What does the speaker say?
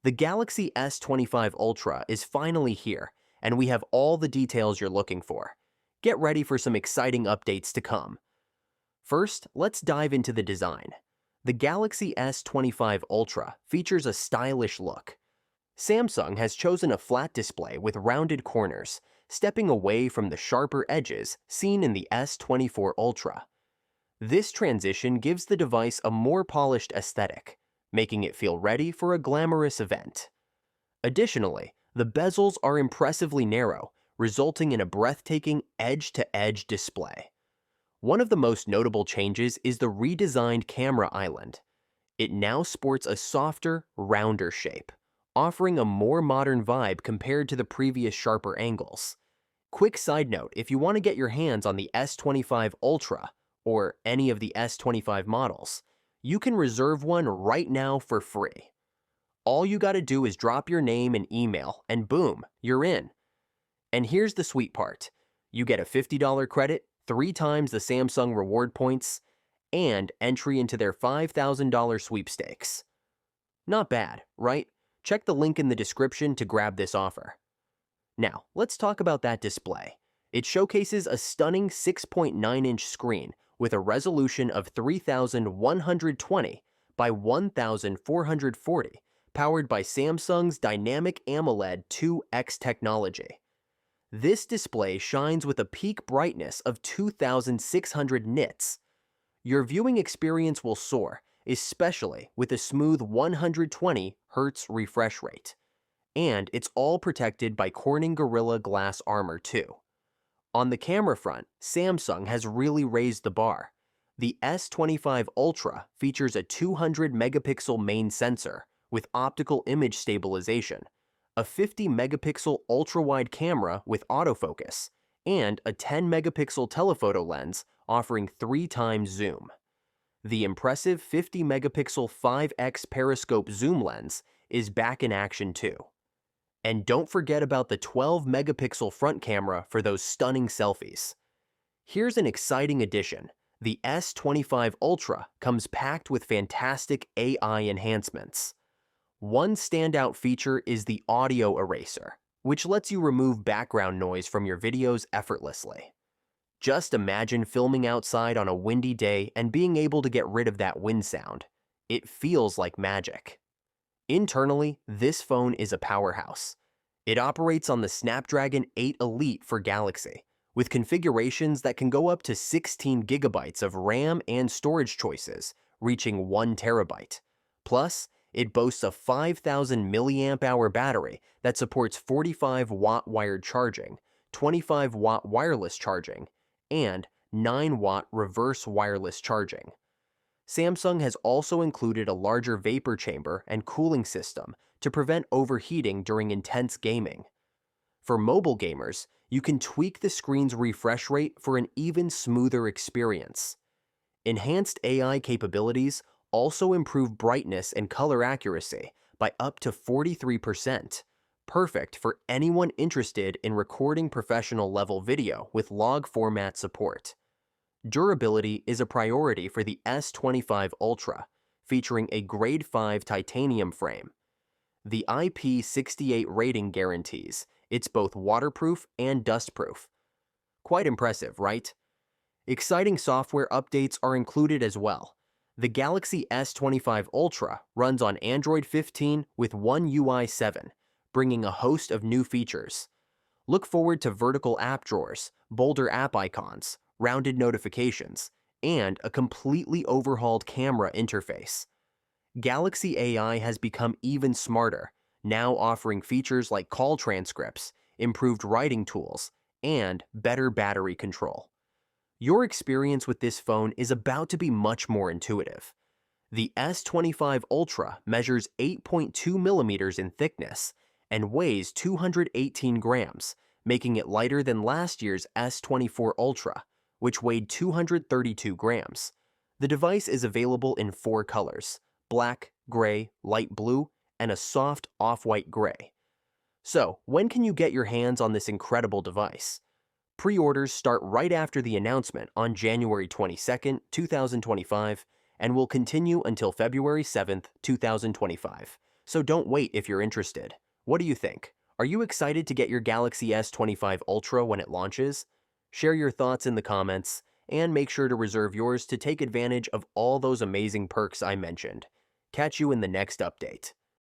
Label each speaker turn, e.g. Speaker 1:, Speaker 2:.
Speaker 1: The Galaxy S25 Ultra is finally here, and we have all the details you're looking for. Get ready for some exciting updates to come. First, let's dive into the design. The Galaxy S25 Ultra features a stylish look. Samsung has chosen a flat display with rounded corners, stepping away from the sharper edges seen in the S24 Ultra. This transition gives the device a more polished aesthetic, making it feel ready for a glamorous event. Additionally, the bezels are impressively narrow, resulting in a breathtaking edge-to-edge display. One of the most notable changes is the redesigned camera island. It now sports a softer, rounder shape, offering a more modern vibe compared to the previous sharper angles. Quick side note, if you want to get your hands on the S25 Ultra, or any of the S25 models, you can reserve one right now for free. All you gotta do is drop your name and email, and boom, you're in. And here's the sweet part. You get a $50 credit, 3 times the Samsung reward points, and entry into their $5,000 sweepstakes. Not bad, right? Check the link in the description to grab this offer. Now, let's talk about that display. It showcases a stunning 6.9-inch screen with a resolution of 3120 by 1440, powered by Samsung's dynamic AMOLED 2X technology. This display shines with a peak brightness of 2600 nits. Your viewing experience will soar, especially with a smooth 120 Hz refresh rate. And it's all protected by Corning Gorilla Glass Armor too. On the camera front, Samsung has really raised the bar. The S25 Ultra features a 200-megapixel main sensor with optical image stabilization, a 50-megapixel ultra-wide camera with autofocus, and a 10-megapixel telephoto lens offering 3 times zoom. The impressive 50-megapixel 5x periscope zoom lens is back in action too. And don't forget about the 12-megapixel front camera for those stunning selfies. Here's an exciting addition. The S25 Ultra comes packed with fantastic AI enhancements. One standout feature is the audio eraser, which lets you remove background noise from your videos effortlessly. Just imagine filming outside on a windy day and being able to get rid of that wind sound. It feels like magic. Internally, this phone is a powerhouse. It operates on the Snapdragon 8 Elite for Galaxy, with configurations that can go up to 16 gigabytes of RAM and storage choices, reaching 1 terabyte. Plus, it boasts a 5,000 mAh battery that supports 45-watt wired charging, 25-watt wireless charging, and 9-watt reverse wireless charging. Samsung has also included a larger vapor chamber and cooling system to prevent overheating during intense gaming. For mobile gamers, you can tweak the screen's refresh rate for an even smoother experience. Enhanced AI capabilities also improve brightness and color accuracy by up to 43%, perfect for anyone interested in recording professional-level video with log format support. Durability is a priority for the S25 Ultra, featuring a Grade 5 titanium frame. The IP68 rating guarantees it's both waterproof and dustproof. Quite impressive, right? Exciting software updates are included as well. The Galaxy S25 Ultra runs on Android 15 with One UI 7, bringing a host of new features. Look forward to vertical app drawers, bolder app icons, rounded notifications, and a completely overhauled camera interface. Galaxy AI has become even smarter, now offering features like call transcripts, improved writing tools, and better battery control. Your experience with this phone is about to be much more intuitive. The S25 Ultra measures 8.2 millimeters in thickness and weighs 218 grams, making it lighter than last year's S24 Ultra, which weighed 232 grams. The device is available in 4 colors: black, gray, light blue, and a soft off-white gray. So, when can you get your hands on this incredible device? Pre-orders start right after the announcement on January 22, 2025, and will continue until February 7, 2025. so don't wait if you're interested. What do you think? Are you excited to get your Galaxy S25 Ultra when it launches? Share your thoughts in the comments, and make sure to reserve yours to take advantage of all those amazing perks I mentioned. Catch you in the next update.